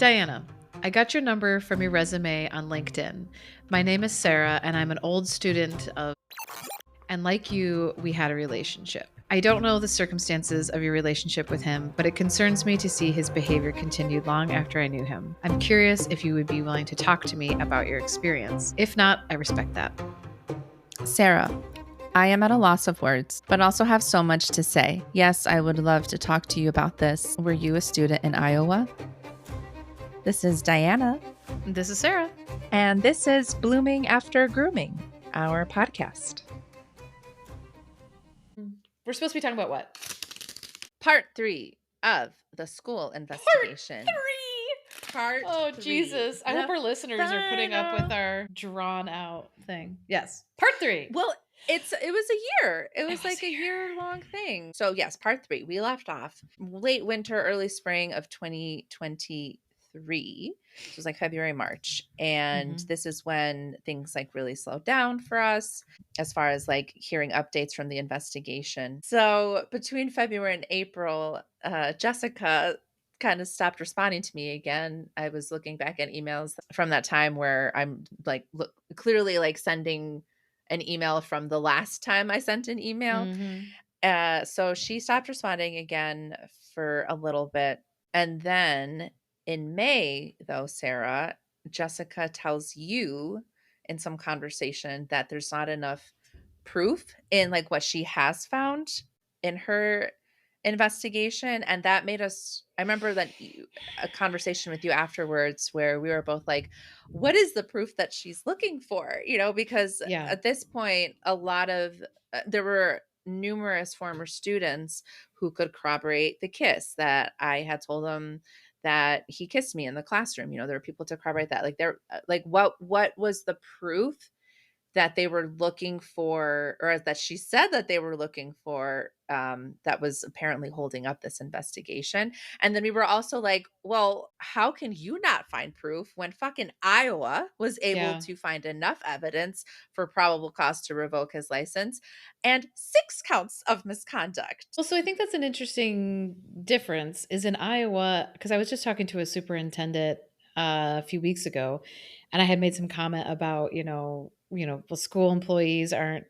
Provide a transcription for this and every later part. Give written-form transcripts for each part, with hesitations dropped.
Diana, I got your number from your resume on LinkedIn. My name is Sarah, and I'm an old student of, and like you, we had a relationship. I don't know the circumstances of your relationship with him, but it concerns me to see his behavior continued long after I knew him. I'm curious if you would be willing to talk to me about your experience. If not, I respect that. Sarah, I am at a loss of words, but also have so much to say. Yes, I would love to talk to you about this. Were you a student in Iowa? This is Diana. This is Sarah. And this is Blooming After Grooming, our podcast. We're supposed to be talking about what? Part 3 of the school investigation. Part Oh, 3. Jesus. I hope our listeners are putting up with our drawn out thing. Yes. Part 3. Well, it was a year. It was like a year-long thing. So yes, part 3. We left off late winter, early spring of 2023. It was like February, March. And this is when things like really slowed down for us as far as like hearing updates from the investigation. So between February and April, Jessica kind of stopped responding to me again. I was looking back at emails from that time where I'm like clearly like sending an email from the last time I sent an email. So she stopped responding again for a little bit. And then in May, though, Sarah, Jessica tells you in some conversation that there's not enough proof in like what she has found in her investigation. And that made us, I remember that a conversation with you afterwards where we were both like, what is the proof that she's looking for? You know, because at this point, a lot of, there were numerous former students who could corroborate the kiss that I had told them that he kissed me in the classroom. You know, there were people to corroborate that. Like they're like, what was the proof that they were looking for, or that she said that they were looking for, that was apparently holding up this investigation? And then we were also like, well, how can you not find proof when fucking Iowa was able to find enough evidence for probable cause to revoke his license and 6 counts of misconduct? Well, so I think that's an interesting difference is in Iowa, because I was just talking to a superintendent a few weeks ago, and I had made some comment about, well, school employees aren't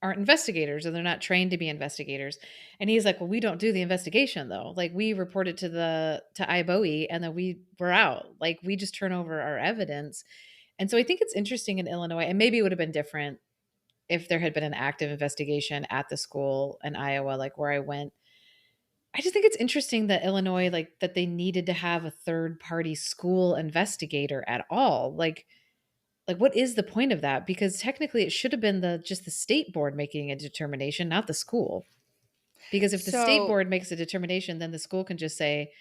investigators, or they're not trained to be investigators. And he's like, well, we don't do the investigation though. Like we reported to IBOE and then we're out. Like we just turn over our evidence. And so I think it's interesting in Illinois, and maybe it would have been different if there had been an active investigation at the school in Iowa, like where I went. I just think it's interesting that Illinois, like that they needed to have a third party school investigator at all. Like what is the point of that? Because technically it should have been just the state board making a determination, not the school. Because if the state board makes a determination, then the school can just say,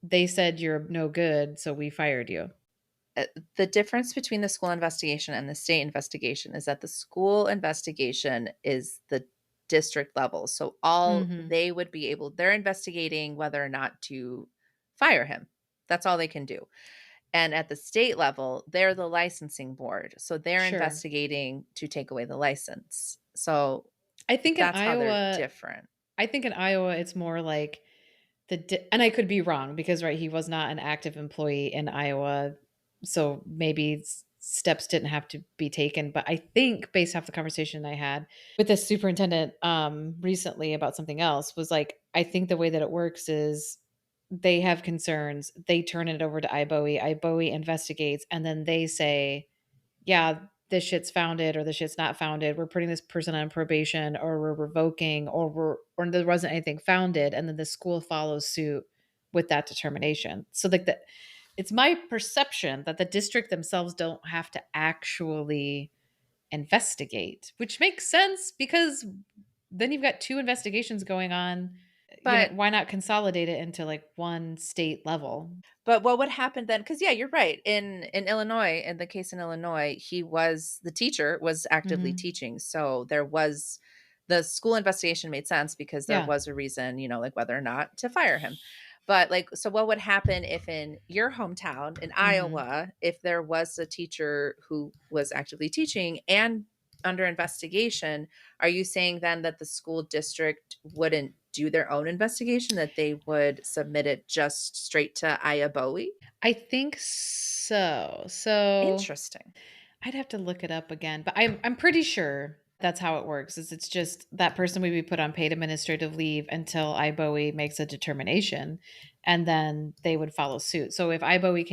they said you're no good, so we fired you. The difference between the school investigation and the state investigation is that the school investigation is the district level. So they would be able, they're investigating whether or not to fire him. That's all they can do. And at the state level, they're the licensing board. So they're investigating to take away the license. So I think that's in Iowa, how they're different. I think in Iowa, it's more like and I could be wrong because, right, he was not an active employee in Iowa. So maybe steps didn't have to be taken. But I think based off the conversation I had with this superintendent recently about something else was like, I think the way that it works is they have concerns. They turn it over to IBOE. IBOE investigates, and then they say, yeah, this shit's founded or this shit's not founded. We're putting this person on probation, or we're revoking, or there wasn't anything founded. And then the school follows suit with that determination. So like it's my perception that the district themselves don't have to actually investigate, which makes sense because then you've got 2 investigations going on. But why not consolidate it into like one state level? But what would happen then? Because you're right. In Illinois, in the case in Illinois, the teacher was actively teaching. So there was, the school investigation made sense because there was a reason, like whether or not to fire him. But like, so what would happen if in your hometown in Iowa, if there was a teacher who was actively teaching and under investigation, are you saying then that the school district wouldn't do their own investigation, that they would submit it just straight to Aya Bowie? I think so. So Interesting. I'd have to look it up again, but I'm pretty sure that's how it works. Is it's just that person would be put on paid administrative leave until iBowie makes a determination, and then they would follow suit. So if iBowie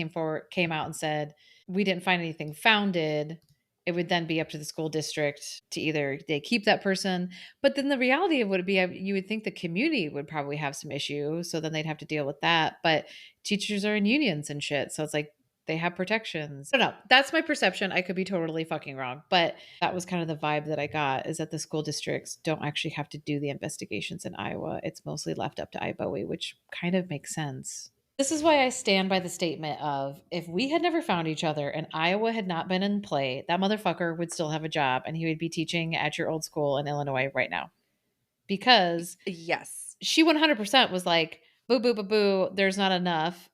came out and said we didn't find anything founded, it would then be up to the school district to either they keep that person. But then the reality of would be you would think the community would probably have some issue, so then they'd have to deal with that. But teachers are in unions and shit, so it's like they have protections. I don't know. That's my perception. I could be totally fucking wrong, but that was kind of the vibe that I got, is that the school districts don't actually have to do the investigations in Iowa. It's mostly left up to iBowie, which kind of makes sense. This is why I stand by the statement of, if we had never found each other and Iowa had not been in play, that motherfucker would still have a job and he would be teaching at your old school in Illinois right now. Because Yes. she 100% was like, boo, boo, boo, boo, there's not enough.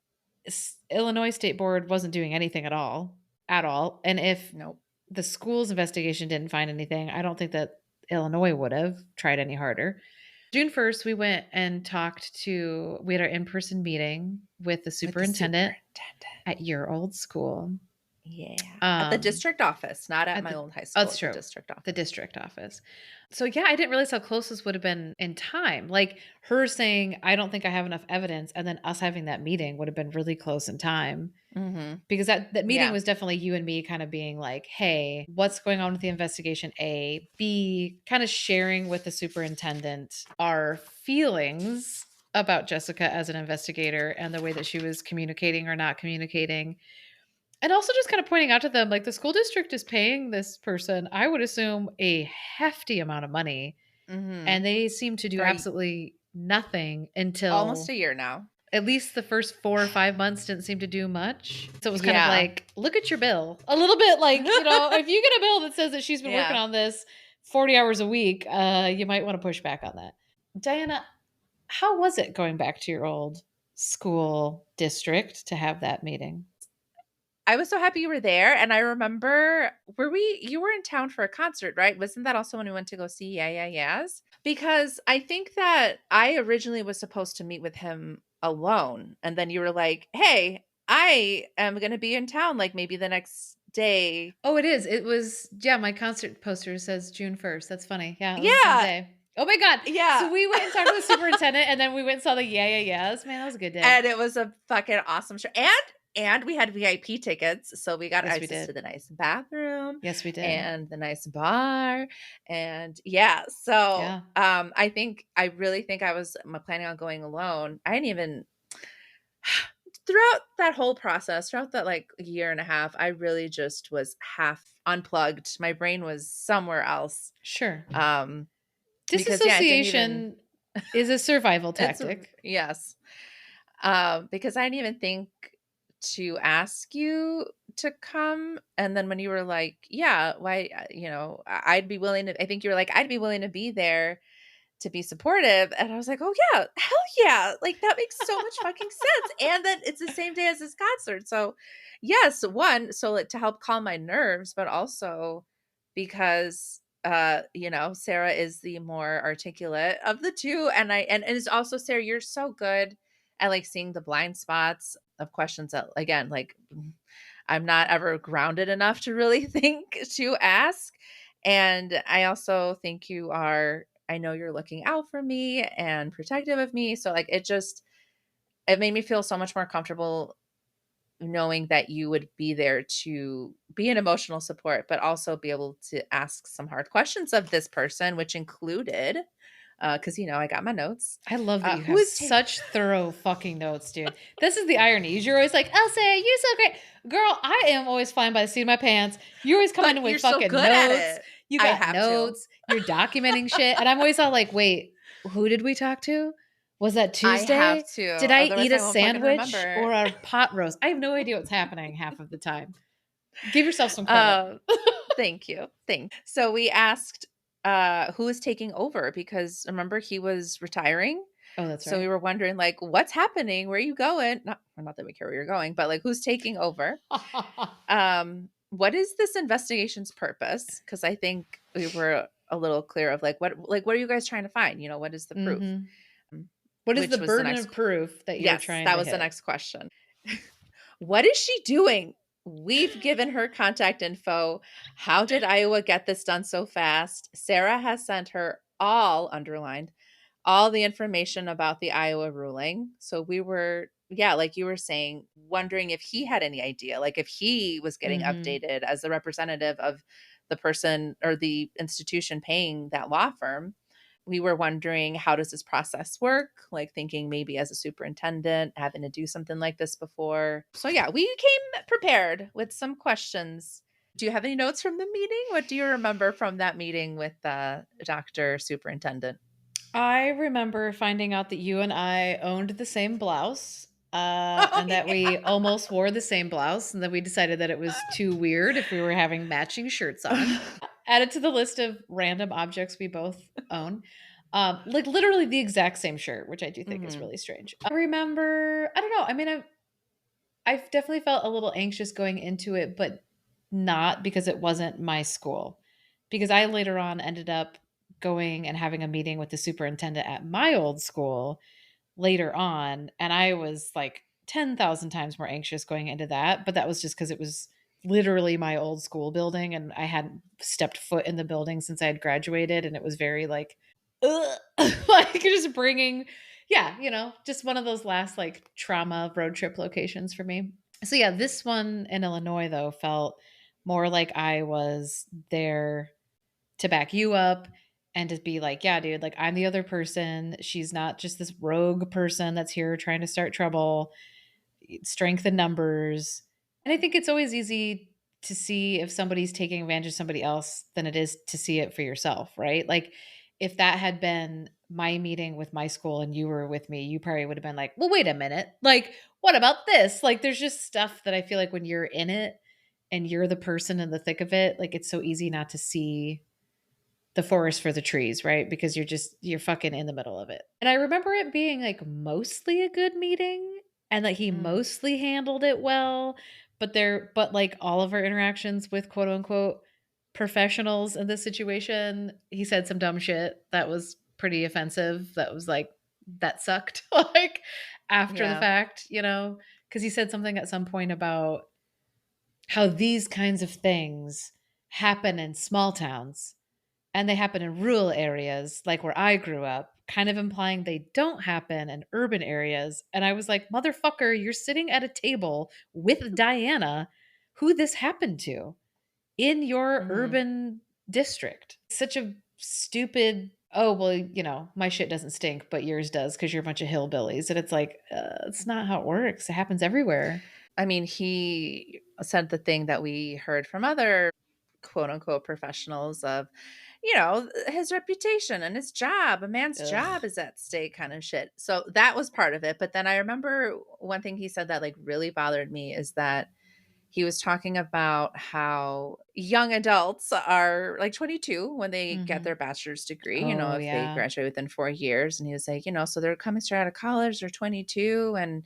Illinois State Board wasn't doing anything at all. And if Nope. the school's investigation didn't find anything, I don't think that Illinois would have tried any harder. June 1st, we went and we had our in-person meeting with the superintendent at your old school. Yeah. At the district office, not at my old high school. That's true. The district office. The district office. So yeah, I didn't realize how close this would have been in time. Like her saying, I don't think I have enough evidence, and then us having that meeting would have been really close in time. Mm-hmm. Because that meeting Yeah. was definitely you and me kind of being like, hey, what's going on with the investigation? A, B, kind of sharing with the superintendent our feelings about Jessica as an investigator and the way that she was communicating or not communicating. And also just kind of pointing out to them, like, the school district is paying this person, I would assume, a hefty amount of money. Mm-hmm. And they seem to do Right. absolutely nothing until Almost a year now. at least the first 4 or 5 months didn't seem to do much. So it was kind Yeah. of like, look at your bill. A little bit like, if you get a bill that says that she's been Yeah. working on this 40 hours a week, you might want to push back on that. Diana, how was it going back to your old school district to have that meeting? I was so happy you were there. And I remember, you were in town for a concert, right? Wasn't that also when we went to go see Yeah Yeah Yeahs? Because I think that I originally was supposed to meet with him alone. And then you were like, hey, I am going to be in town like maybe the next day. Oh, it is. It was, my concert poster says June 1st. That's funny. Yeah. It was the Yeah. same day. Oh my God. Yeah. So we went and talked to the superintendent, and then we went and saw the Yeah Yeah Yeahs. Man, that was a good day. And it was a fucking awesome show. And we had VIP tickets, so we got Yes, we access did. to the nice bathroom Yes, we did. and the nice bar. And yeah, so Yeah. I really think I was planning on going alone. I didn't even throughout that whole process, throughout that like year and a half, I really just was half unplugged. My brain was somewhere else. Sure. Because, yeah, I didn't Disassociation is a survival It's a- tactic. yes. Because I didn't even think to ask you to come. And then when you were like, yeah, why, I'd be willing to, I think you were like, I'd be willing to be there to be supportive. And I was like, oh yeah, hell yeah. Like that makes so much fucking sense. And then it's the same day as this concert. So yes, one, so like to help calm my nerves, but also because Sarah is the more articulate of the two. And it's also, Sarah, you're so good at like seeing the blind spots of questions that, again, like I'm not ever grounded enough to really think to ask. And I also think I know you're looking out for me and protective of me. So like it made me feel so much more comfortable knowing that you would be there to be an emotional support, but also be able to ask some hard questions of this person, which included, because I got my notes. I love that you who have is such thorough fucking notes, dude. This is the irony. You're always like, Elsa, you're so great. Girl, I am always flying by the seat of my pants. You always come in with You're so fucking good at notes. it. You I got have to. notes. You're documenting shit. And I'm always all like, wait, who did we talk to? Was that Tuesday? I have to. Did I Otherwise eat a won't fucking sandwich remember. or a pot roast? I have no idea what's happening half of the time. Give yourself some credit. Thank you. So we asked who is taking over, because remember he was retiring. Oh, that's right. So we were wondering like, what's happening? Where are you going? Not that we care where you're going, but like who's taking over? What is this investigation's purpose? Because I think we were a little clear of like what are you guys trying to find? What is the proof? Mhm. What is the which was the burden next of proof that you're yes, trying that to was the hit? next question. What is she doing? We've given her contact info. How did Iowa get this done so fast? Sarah has sent her all underlined all the information about the Iowa ruling. So we were, yeah, like you were saying, wondering if he had any idea, like if he was getting Mhm. updated as the representative of the person or the institution paying that law firm. We were wondering, how does this process work? Like thinking maybe as a superintendent, having to do something like this before. So yeah, we came prepared with some questions. Do you have any notes from the meeting? What do you remember from that meeting with Dr. Superintendent? I remember finding out that you and I owned the same blouse, Oh, and that we yeah. almost wore the same blouse, and then we decided that it was too weird if we were having matching shirts on. Added to the list of random objects we both own. Like literally the exact same shirt, which I do think is Mhm. really strange. I remember, I don't know. I mean, I've definitely felt a little anxious going into it, but not because it wasn't my school. Because I later on ended up going and having a meeting with the superintendent at my old school later on, and I was like 10,000 times more anxious going into that, but that was just because it was literally my old school building and I hadn't stepped foot in the building since I had graduated, and it was very like ugh, like just bringing yeah, just one of those last like trauma road trip locations for me. So yeah, this one in Illinois though felt more like I was there to back you up and to be like, yeah, dude, like I'm the other person. She's not just this rogue person that's here trying to start trouble. Strength in numbers. And I think it's always easy to see if somebody's taking advantage of somebody else than it is to see it for yourself, right? Like if that had been my meeting with my school and you were with me, you probably would have been like, well, wait a minute. Like, what about this? Like, there's just stuff that I feel like when you're in it and you're the person in the thick of it, like it's so easy not to see the forest for the trees, right? Because you're fucking in the middle of it. And I remember it being like mostly a good meeting and that he Mm. mostly handled it well, but like all of our interactions with quote unquote professionals in this situation, he said some dumb shit that was pretty offensive. That was like that sucked like after the Yeah. fact, because he said something at some point about how these kinds of things happen in small towns and they happen in rural areas like where I grew up, kind of implying they don't happen in urban areas. And I was like, motherfucker, you're sitting at a table with Diana, who this happened to in your Mhm. urban district. Such a stupid, oh, well, my shit doesn't stink, but yours does because you're a bunch of hillbillies. And it's like, it's not how it works. It happens everywhere. I mean, he said the thing that we heard from other quote unquote professionals of, his reputation and his job, a man's job Ugh. is at stake kind of shit. So that was part of it. But then I remember one thing he said that like really bothered me is that he was talking about how young adults are like 22 when they get Mhm. their bachelor's degree, Oh, if they yeah. graduate within 4 years. And he was like, so they're coming straight out of college, they're 22, and,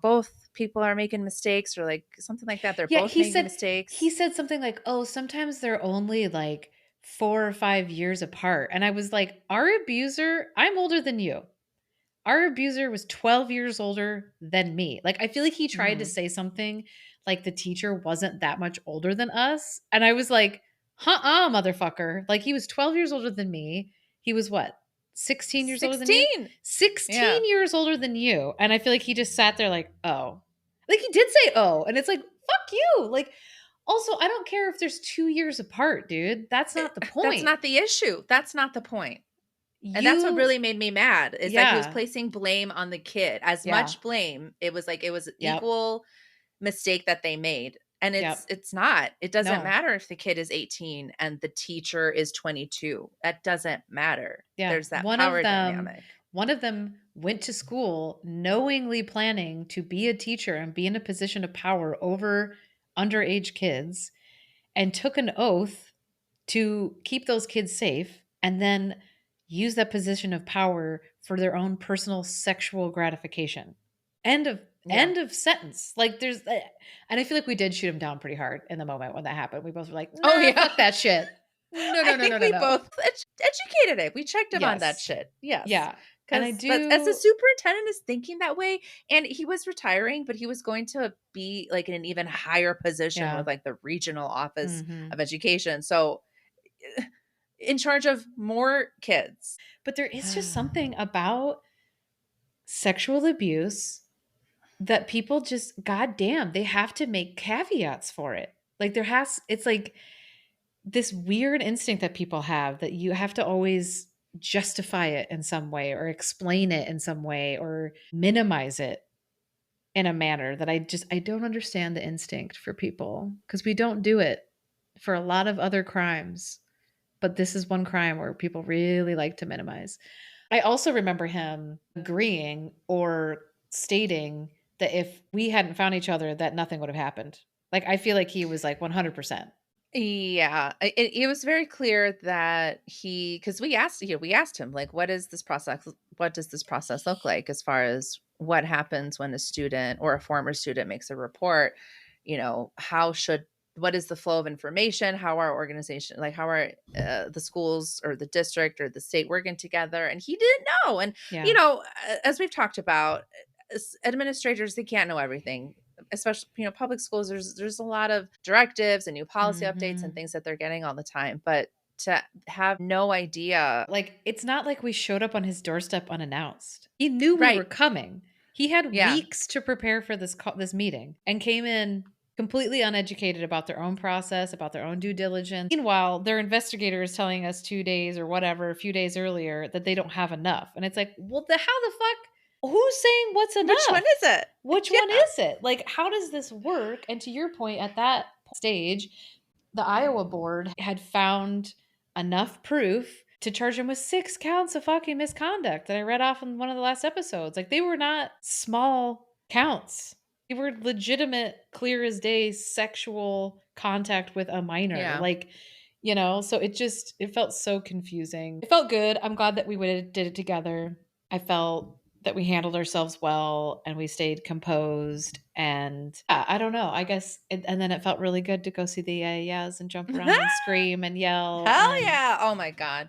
both people are making mistakes or like something like that. They're Yeah, both making he mistakes. said something like, "Oh, sometimes they're only like 4 or 5 years apart." And I was like, "Our abuser, I'm older than you. Our abuser was 12 years older than me." Like I feel like he tried to Hmm. say something like the teacher wasn't that much older than us, and I was like, "Huh-uh, motherfucker." Like he was 12 years older than me. He was what? 16 years older than you? 16. 16 Yeah. years older than you. And I feel like he just sat there like, "Oh." Like he did say, "Oh." And it's like, "Fuck you." Like also, I don't care if there's 2 years apart, dude. That's not the That's point. not the issue. That's not the point. And that's what You really made me mad is that he was yeah. placing blame on the kid. As Yeah. much blame, it was like it was Yep. equal mistake that they made. And Yep. it's not. It doesn't No. matter if the kid is 18 and the teacher is 22. That doesn't matter. Yeah. There's that power dynamic. One of them went to school knowingly planning to be a teacher and be in a position of power over underage kids and took an oath to keep those kids safe and then use that position of power for their own personal sexual gratification. End of Yeah. end of sentence. Like and I feel like we did shoot him down pretty hard in the moment when that happened. We both were like, Oh "Nah, yeah. fuck that shit. No, I no, no, no, think no, we no." both educated it. We checked him on that Yes. shit. Yes. Yeah. And I But as a do superintendent is thinking that way, and he was retiring, but he was going to be like in an even higher position yeah. with like the regional office Mhm. of education. So in charge of more kids. But there is just something about sexual abuse that people just goddamn, they have to make caveats for it. Like it's like this weird instinct that people have that you have to always justify it in some way or explain it in some way or minimize it in a manner that I don't understand the instinct for people because we don't do it for a lot of other crimes. But this is one crime where people really like to minimize. I also remember him agreeing or stating that if we hadn't found each other, that nothing would have happened. Like, I feel like he was like 100%. Yeah, it was very clear that because we asked him like, what is this process? What does this process look like as far as what happens when a student or a former student makes a report? What is the flow of information? How our organization, like how are the schools or the district or the state working together? And he didn't know. And Yeah. as we've talked about, administrators, they can't know everything, especially public schools. There's a lot of directives and new policy updates and Mhm. things that they're getting all the time, but to have no idea. Like, it's not like we showed up on his doorstep unannounced. He knew we were Right. coming. He had Yeah. weeks to prepare for this meeting and came in completely uneducated about their own process, about their own due diligence. Meanwhile, their investigator is telling us 2 days or whatever, a few days earlier, that they don't have enough. And it's like, well, how the fuck? Who's saying what's enough? Which one is it? Which Yeah. one is it? Like, how does this work? And to your point, at that stage, the Iowa board had found enough proof to charge him with 6 counts of fucking misconduct that I read off in one of the last episodes. Like, they were not small counts. They were legitimate, clear as day sexual contact with a minor. Yeah. Like, so it felt so confusing. It felt good. I'm glad that we did it together. I felt that we handled ourselves well and we stayed composed. And yeah, I don't know. I guess, and then it felt really good to go see the Yas and jump around and scream and yell. Hell and yeah. Oh my God.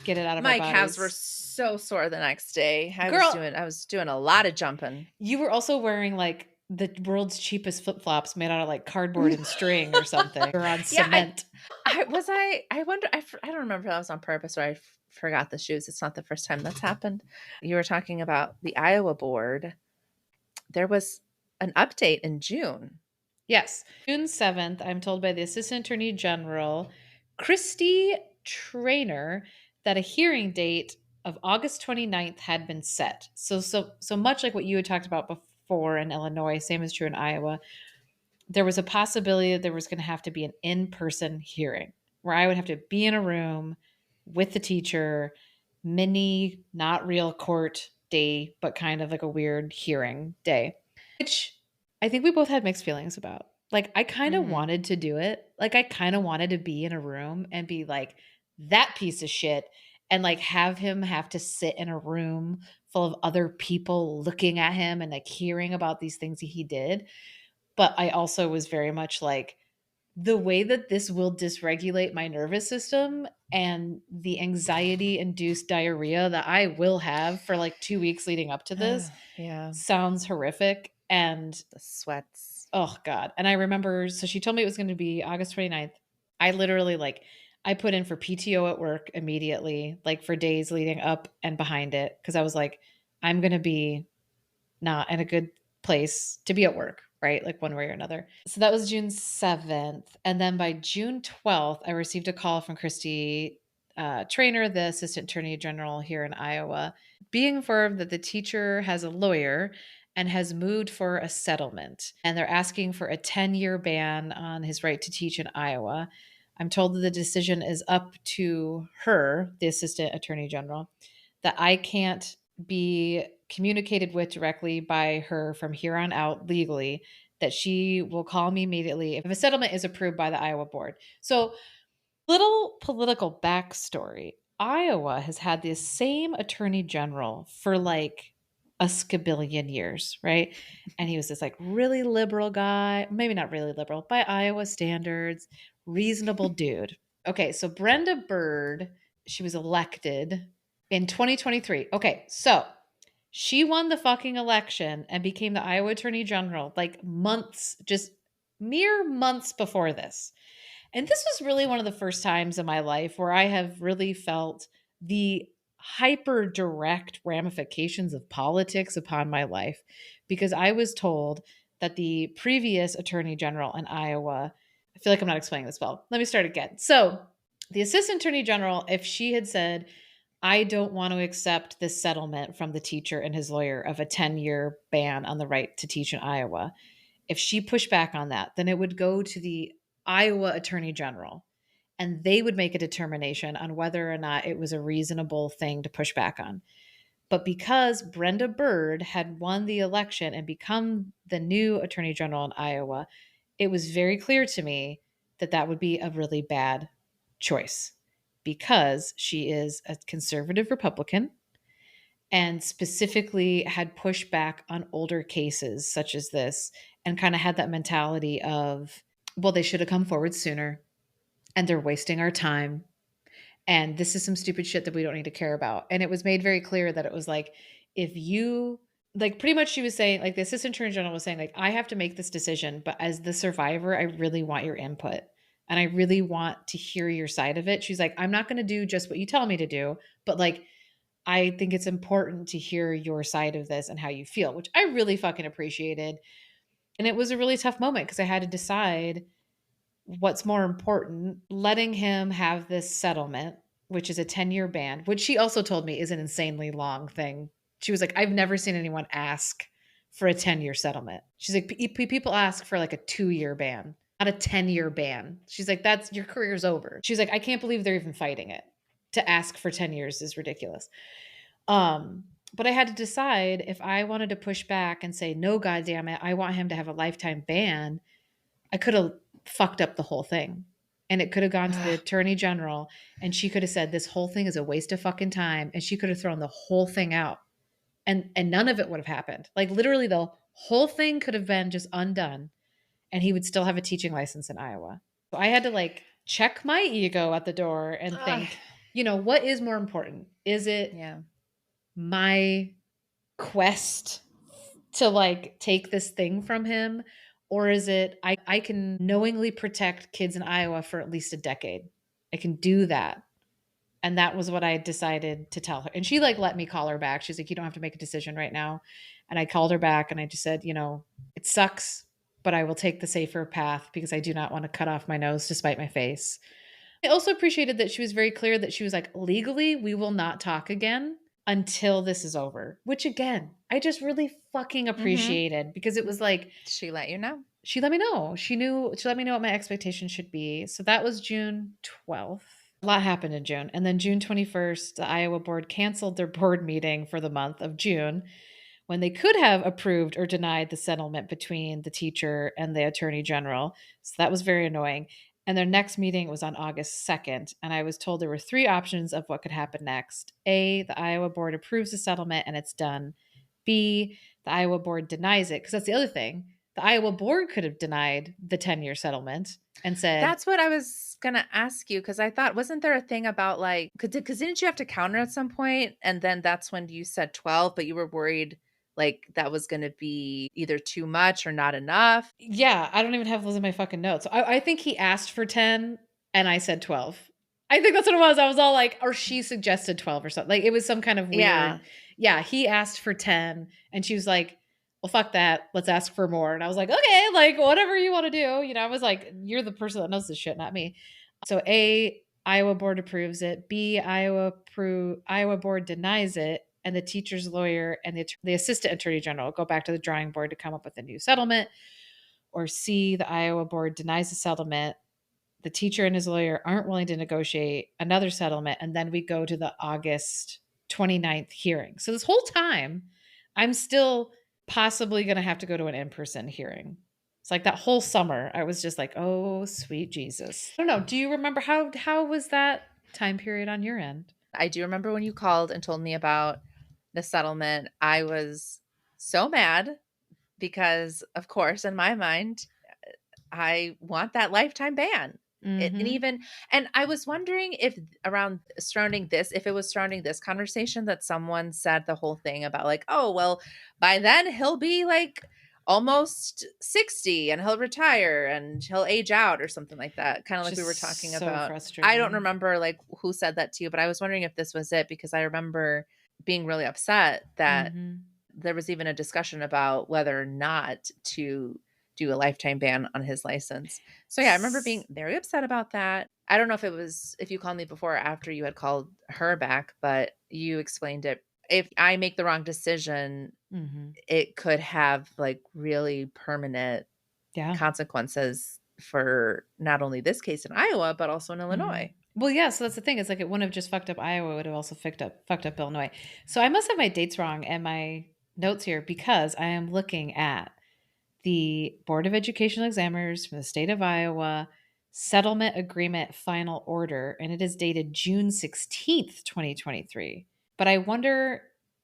Get it out of My our calves bodies. were so sore the next day. I Girl. was doing a lot of jumping. You were also wearing like the world's cheapest flip-flops made out of like cardboard and string or something, or on cement. I wonder, I don't remember if that was on purpose or I forgot the shoes. It's not the first time that's happened. You were talking about the Iowa board. There was an update in June. Yes. June 7th, I'm told by the Assistant Attorney General, Christy Trainer, that a hearing date of August 29th had been set. So much like what you had talked about before in Illinois, same is true in Iowa. There was a possibility that there was going to have to be an in-person hearing where I would have to be in a room with the teacher, mini, not real court day, but kind of like a weird hearing day, which I think we both had mixed feelings about. Like, I kind of wanted to do it. Like, I kind of wanted to be in a room and be like, that piece of shit, and like have him have to sit in a room full of other people looking at him and like hearing about these things he did. But I also was very much like, the way that this will dysregulate my nervous system and the anxiety induced diarrhea that I will have for like 2 weeks leading up to this sounds horrific. And the sweats. Oh God. And I remember, so she told me it was going to be August 29th. I literally I put in for PTO at work immediately, like for days leading up and behind it. Cause I was like, I'm going to be not in a good place to be at work, right? Like one way or another. So that was June 7th. And then by June 12th, I received a call from Christy Trainer, the Assistant Attorney General here in Iowa, being informed that the teacher has a lawyer and has moved for a settlement. And they're asking for a 10-year ban on his right to teach in Iowa. I'm told that the decision is up to her, the Assistant Attorney General, that I can't be communicated with directly by her from here on out legally, that she will call me immediately if a settlement is approved by the Iowa board. So, little political backstory. Iowa has had the same attorney general for like a scabillion years, right? And he was this like really liberal guy, maybe not really liberal by Iowa standards, reasonable dude. Okay, so Brenda Bird, she was elected In 2023. Okay, so she won the fucking election and became the Iowa Attorney General like months, just mere months before this. And this was really one of the first times in my life where I have really felt the hyper direct ramifications of politics upon my life, because I was told that the previous attorney general in Iowa, I feel like I'm not explaining this well. Let me start again. So, the assistant attorney general, if she had said, I don't want to accept this settlement from the teacher and his lawyer of a 10-year ban on the right to teach in Iowa, if she pushed back on that, then it would go to the Iowa Attorney General and they would make a determination on whether or not it was a reasonable thing to push back on. But because Brenda Byrd had won the election and become the new Attorney General in Iowa, it was very clear to me that that would be a really bad choice because she is a conservative Republican and specifically had pushed back on older cases such as this and kind of had that mentality of, well, they should have come forward sooner and they're wasting our time. And this is some stupid shit that we don't need to care about. And it was made very clear that it was like, if you, like, pretty much she was saying, like, the assistant attorney general was saying, like, I have to make this decision, but as the survivor, I really want your input. And I really want to hear your side of it. She's like, I'm not going to do just what you tell me to do, but like, I think it's important to hear your side of this and how you feel, which I really fucking appreciated. And it was a really tough moment because I had to decide what's more important, letting him have this settlement, which is a 10-year ban, which she also told me is an insanely long thing. She was like, I've never seen anyone ask for a 10-year settlement. She's like, people ask for like a 2-year ban, not a 10-year ban. She's like, that's your career's over. She's like, I can't believe they're even fighting it. To ask for 10 years is ridiculous. But I had to decide if I wanted to push back and say, no, goddamn it, I want him to have a lifetime ban. I could have fucked up the whole thing. And it could have gone to the attorney general and she could have said, this whole thing is a waste of fucking time. And she could have thrown the whole thing out. And none of it would have happened. Like literally the whole thing could have been just undone and he would still have a teaching license in Iowa. So I had to like check my ego at the door and think, you know, what is more important? Is it my quest to like take this thing from him? Or is it I can knowingly protect kids in Iowa for at least a decade? I can do that. And that was what I decided to tell her. And she like let me call her back. She's like, you don't have to make a decision right now. And I called her back and I just said, you know, it sucks, but I will take the safer path because I do not want to cut off my nose to spite my face. I also appreciated that she was very clear that she was like, legally, we will not talk again until this is over, which again, I just really fucking appreciated because it was like, she let you know. She let me know. She let me know what my expectations should be. So that was June 12th. A lot happened in June. And then June 21st, the Iowa board canceled their board meeting for the month of June when they could have approved or denied the settlement between the teacher and the attorney general. So that was very annoying. And their next meeting was on August 2nd. And I was told there were 3 options of what could happen next. A, the Iowa board approves the settlement and it's done. B, the Iowa board denies it. Because that's the other thing. The Iowa board could have denied the 10-year settlement and said, that's what I was going to ask you. Cause I thought, wasn't there a thing about like, cause didn't you have to counter at some point? And then that's when you said 12, but you were worried like that was going to be either too much or not enough. Yeah, I don't even have those in my fucking notes. I think he asked for 10 and I said 12. I think that's what it was. I was all like, or she suggested 12 or something. Like it was some kind of weird. Yeah, he asked for 10 and she was like, well, fuck that. Let's ask for more. And I was like, okay, like whatever you want to do. You know, I was like, you're the person that knows this shit, not me. So A, Iowa board approves it. B, Iowa board denies it. And the teacher's lawyer and the assistant attorney general go back to the drawing board to come up with a new settlement. Or C, the Iowa board denies the settlement. The teacher and his lawyer aren't willing to negotiate another settlement. And then we go to the August 29th hearing. So this whole time, I'm still possibly going to have to go to an in-person hearing. It's like that whole summer, I was just like, oh, sweet Jesus. I don't know. Do you remember how was that time period on your end? I do remember when you called and told me about the settlement. I was so mad because, of course, in my mind, I want that lifetime ban. And Mhm. even, and I was wondering if around surrounding this, if it was surrounding this conversation that someone said the whole thing about like, oh, well, by then he'll be like almost 60 and he'll retire and he'll age out or something like that. Kind of like we were Just talking so about. I don't frustrating. remember like who said that to you, but I was wondering if this was it because I remember being really upset that Mhm. there was even a discussion about whether or not to do a lifetime ban on his license. So yeah, I remember being S very upset about that. I don't know if it was if you called me before or after you had called her back, but you explained it. If I make the wrong decision, Mhm. it could have like really permanent Yeah. consequences for not only this case in Iowa, but also in Mhm. Illinois. Well, yeah, so that's the thing. It's like it wouldn't have just fucked up Iowa, it would have also fucked up Illinois. So I must have my dates wrong and my notes here because I am looking at the Board of Educational Examiners from the state of Iowa settlement agreement final order, and it is dated June 16th, 2023. But I wonder,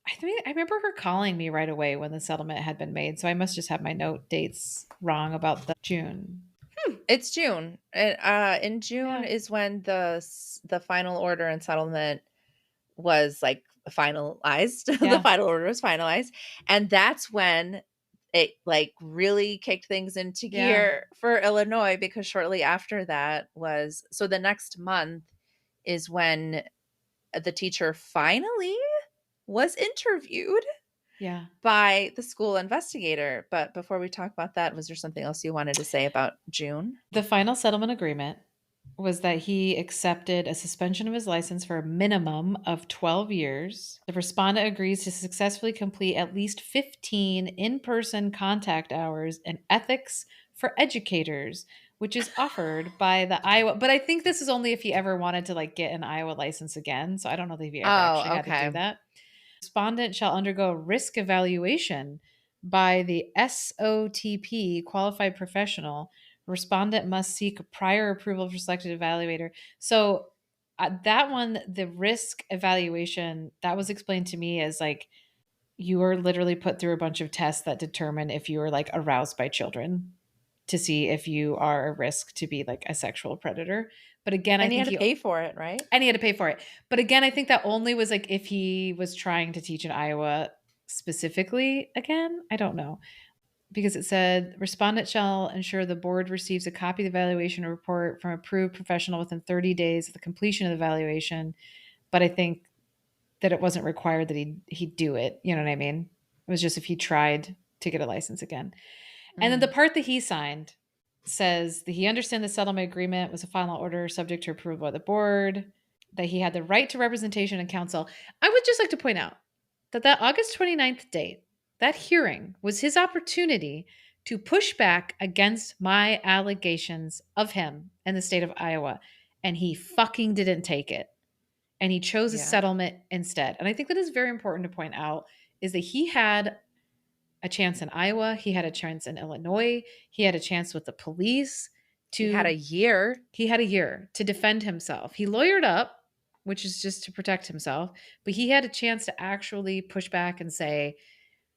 I think I remember her calling me right away when the settlement had been made. So I must just have my note dates wrong about the June. It's June. In June Yeah. is when the final order and settlement was like finalized. The Yeah. final order was finalized. And that's when it like really kicked things into Yeah. gear for Illinois because shortly after that was so the next month is when the teacher finally was interviewed Yeah. by the school investigator. But before we talk about that, was there something else you wanted to say about June? The final settlement agreement was that he accepted a suspension of his license for a minimum of 12 years. The respondent agrees to successfully complete at least 15 in person contact hours in ethics for educators, which is offered by the Iowa. But I think this is only if he ever wanted to like get an Iowa license again. So I don't know if he ever actually Oh, had to do okay. that. Respondent shall undergo risk evaluation by the SOTP qualified professional. Respondent must seek prior approval for selected evaluator. So that one, the risk evaluation, that was explained to me as like you are literally put through a bunch of tests that determine if you are like aroused by children to see if you are a risk to be like a sexual predator. But again, I And you think had to he pay for it, right? and he had to pay for it. But again, I think that only was like if he was trying to teach in Iowa specifically again. I don't know. Because it said respondent shall ensure the board receives a copy of the evaluation report from approved professional within 30 days of the completion of the evaluation. But I think that it wasn't required that he'd do it. You know what I mean? It was just if he tried to get a license again. And then the Mm. part that he signed says that he understands the settlement agreement was a final order subject to approval by the board, that he had the right to representation and counsel. I would just like to point out that that August 29th date, that hearing was his opportunity to push back against my allegations of him in the state of Iowa. And he fucking didn't take it. And he chose a Yeah. settlement instead. And I think that is very important to point out is that he had a chance in Iowa, he had a chance in Illinois, he had a chance with the police He had a to year. he had a year to defend himself. He lawyered up, which is just to protect himself, but he had a chance to actually push back and say,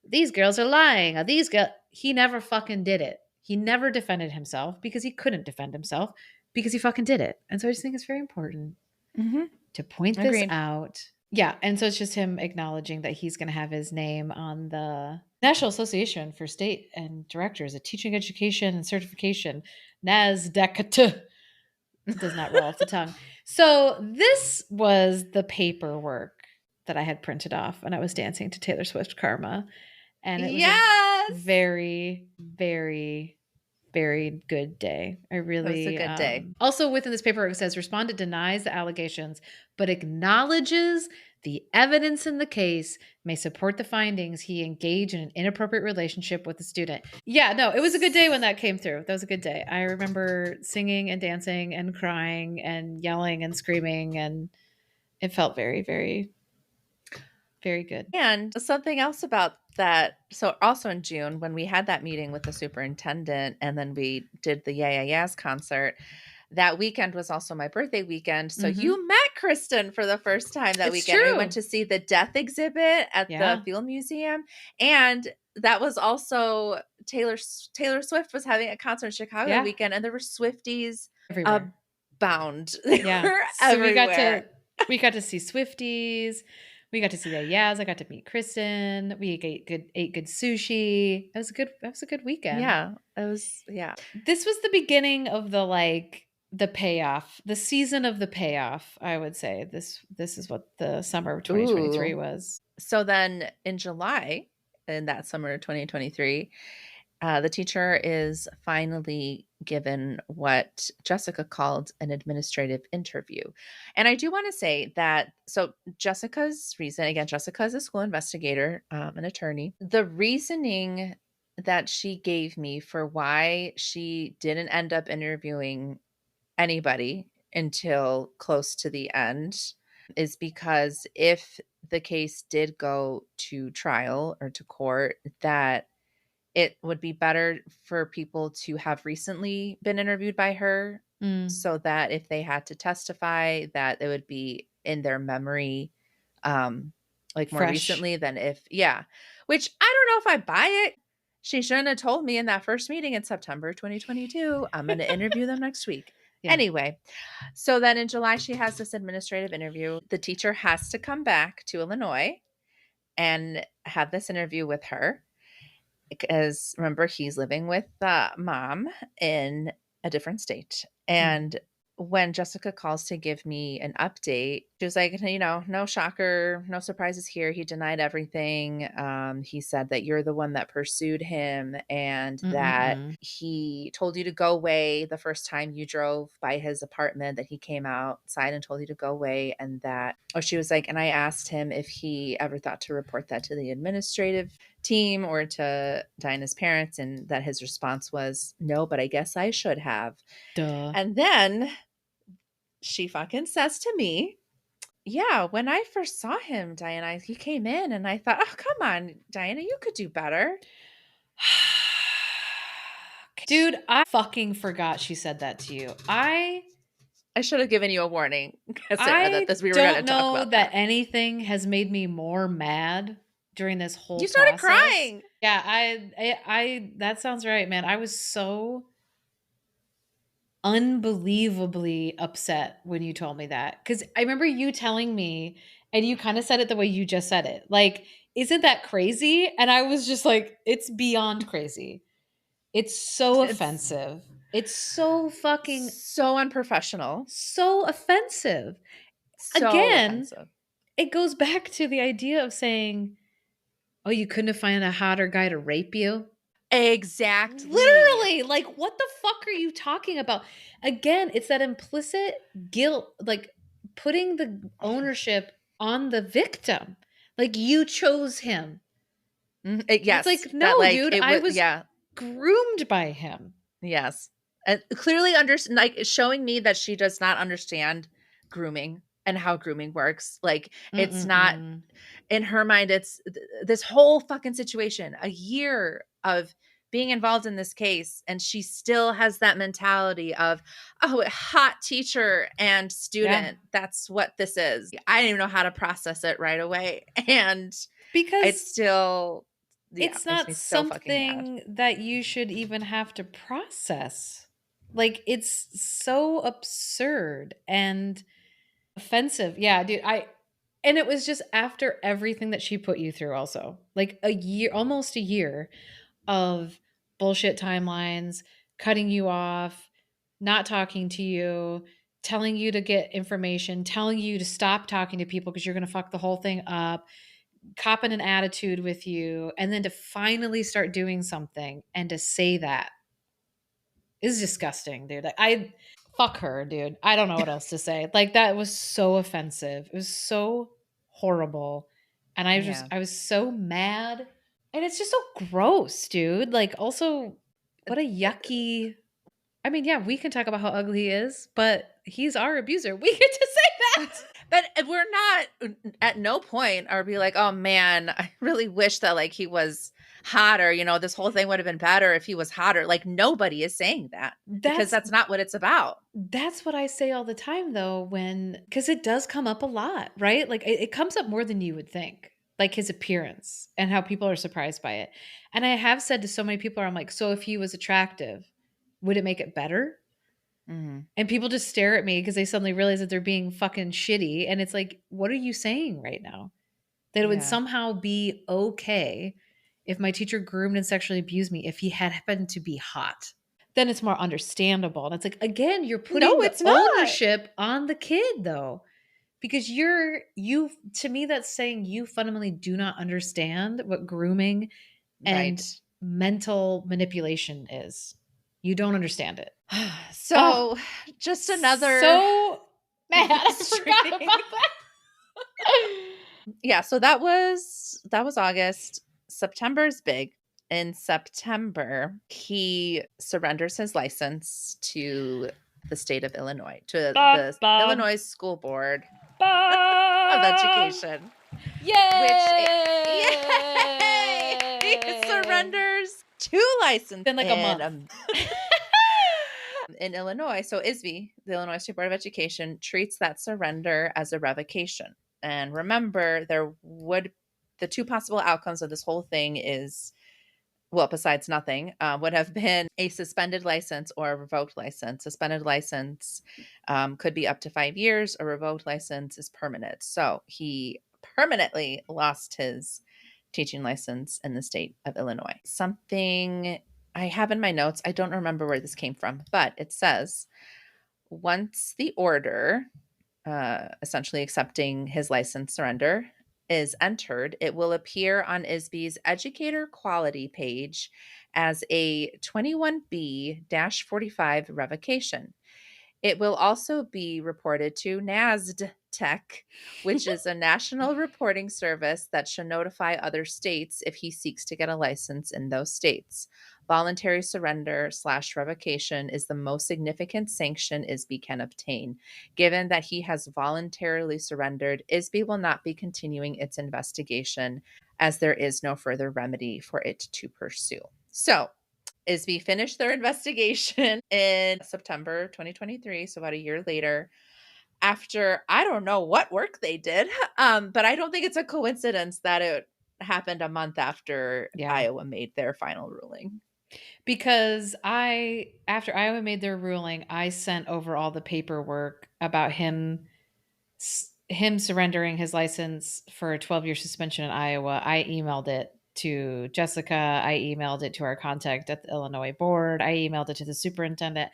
"These girls are lying. These girls." He never fucking did it. He never defended himself because he couldn't defend himself because he fucking did it. And so I just think it's very important Mhm. to point this Agreed. out. Yeah, and so it's just him acknowledging that he's going to have his name on the National Association for State and Directors of Teaching Education and Certification, NASDAQ. Does not roll off the tongue. So this was the paperwork that I had printed off when I was dancing to Taylor Swift Karma, and it was a Yes. very, very very good day. I That was a really good day. also within this paperwork it says respondent denies the allegations but acknowledges the evidence in the case may support the findings he engaged in an inappropriate relationship with the student. Yeah, no, it was a good day when that came through. That was a good day. I remember singing and dancing and crying and yelling and screaming, and it felt very, very, very good. And something else about that. So also in June, when we had that meeting with the superintendent and then we did the Yeah Yeah Yeahs concert, that weekend was also my birthday weekend. So Mhm. you met Kristen for the first time that It's weekend. We went true. to see the Death exhibit at Yeah. the Field Museum. And that was also Taylor Swift was having a concert in Chicago Yeah. weekend, and there were Swifties Everywhere. abound. They Yeah. were So everywhere. we got to see Swifties. We got to see the Yaz. I got to meet Kristen. We ate good sushi. That was a good weekend. Yeah, it was. Yeah, This was the beginning of the payoff, the season of the payoff, I would say. This is what the summer of 2023 ooh. was. So then in July, in that summer of 2023, the teacher is finally given what Jessica called an administrative interview. And I do want to say that, so Jessica's reason, again, Jessica is a school investigator, an attorney. The reasoning that she gave me for why she didn't end up interviewing anybody until close to the end is because if the case did go to trial or to court, that it would be better for people to have recently been interviewed by her Mm, so that if they had to testify, that it would be in their memory, um, like more fresh. recently than if, yeah, which I don't know if I buy it. She shouldn't have told me in that first meeting in September 2022. I'm going to interview them next week. Yeah. Anyway, so then in July, she has this administrative interview. The teacher has to come back to Illinois and have this interview with her because remember, he's living with mom in a different state. Mm. And when Jessica calls to give me an update, she was like, no shocker, no surprises here. He denied everything. He said that you're the one that pursued him and that Mm-mm-mm. he told you to go away the first time you drove by his apartment, that he came outside and told you to go away. And that, she was like, and I asked him if he ever thought to report that to the administrative team or to Dinah's parents, and that his response was no, but I guess I should have. Duh. And then she fucking says to me, yeah, when I first saw him, Diana, he came in and I thought, oh, come on, Diana, you could do better. Dude, I fucking forgot she said that to you. I should have given you a warning, Sarah, that I this we were going to don't talk know about that that. anything has made me more mad during this whole You started process. crying. Yeah, I that sounds right, man. I was so unbelievably upset when you told me that, cuz I remember you telling me, and you kind of said it the way you just said it. Like, isn't that crazy? And I was just like, it's beyond crazy. It's so It's offensive. It's so fucking so unprofessional. so offensive. So Again, offensive. it goes back to the idea of saying, "Oh, you couldn't have found a hotter guy to rape you?" Exactly. Literally, like, what the fuck are you talking about? Again, it's that implicit guilt, like putting the ownership on the victim. Like, you chose him. It's Yes. like, That no, like dude, it I was, was yeah. groomed by him. Yes. And clearly like showing me that she does not understand grooming and how grooming works. Like it's not Mm-mm-mm. in her mind, it's this whole fucking situation, a year of being involved in this case. And she still has that mentality of, oh, a hot teacher and Yeah. student. That's what this is. I didn't even know how to process it right away. And it's Because still, yeah, it's makes not me so fucking mad. something that you should even have to process. Like, it's so absurd and offensive. Yeah, dude, and it was just after everything that she put you through also. Like a year, almost a year of bullshit timelines, cutting you off, not talking to you, telling you to get information, telling you to stop talking to people because you're going to fuck the whole thing up, copping an attitude with you, and then to finally start doing something and to say that is disgusting, dude. I fuck her, dude. I don't know what else to say. Like, that was so offensive. It was so horrible. And Yeah. I was so mad. And it's just so gross, dude. Like, also, what a yucky. I mean, yeah, we can talk about how ugly he is, but he's our abuser. We get to say that. But we're not, at no point are we like, oh man, I really wish that like he was hotter. This whole thing would have been better if he was hotter. Like nobody is saying that because That's that's not what it's about. That's what I say all the time though, because it does come up a lot, right? Like, it comes up more than you would think, like his appearance and how people are surprised by it. And I have said to so many people, I'm like, so if he was attractive, would it make it better? Mhm. And people just stare at me because they suddenly realize that they're being fucking shitty. And it's like, what are you saying right now? That it would Yeah. somehow be okay if my teacher groomed and sexually abused me if he had happened to be hot. Then it's more understandable. And it's like, again, you're No, putting the it's not. ownership on the kid though. Because you to me, that's saying you fundamentally do not understand what grooming Right. and mental manipulation is. You don't understand it. Oh, So, just another so mad. I forgot frustrating. about that. Yeah, so that was August. September's big. In September, he surrenders his license to the state of Illinois, to the Illinois School Board of Education, Yay! yay! He surrenders 2 licenses Been like a month. in Illinois. So ISB, the Illinois State Board of Education, treats that surrender as a revocation. And remember, the 2 possible outcomes of this whole thing is, well, besides nothing, would have been a suspended license or a revoked license. Suspended license could be up to 5 years. A revoked license is permanent. So he permanently lost his teaching license in the state of Illinois. Something I have in my notes, I don't remember where this came from, but it says once the order, essentially accepting his license surrender, is entered, it will appear on ISB's educator quality page as a 21B 45 revocation. It will also be reported to NASDTech, which is a national reporting service that should notify other states if he seeks to get a license in those states. Voluntary surrender / revocation is the most significant sanction ISB can obtain. Given that he has voluntarily surrendered, ISB will not be continuing its investigation as there is no further remedy for it to pursue. So, ISB finished their investigation in September 2023, so about a year later, after I don't know what work they did, but I don't think it's a coincidence that it happened a month after Yeah. Iowa made their final ruling. Because after Iowa made their ruling, I sent over all the paperwork about him surrendering his license for a 12-year suspension in Iowa. I emailed it to Jessica. I emailed it to our contact at the Illinois board. I emailed it to the superintendent.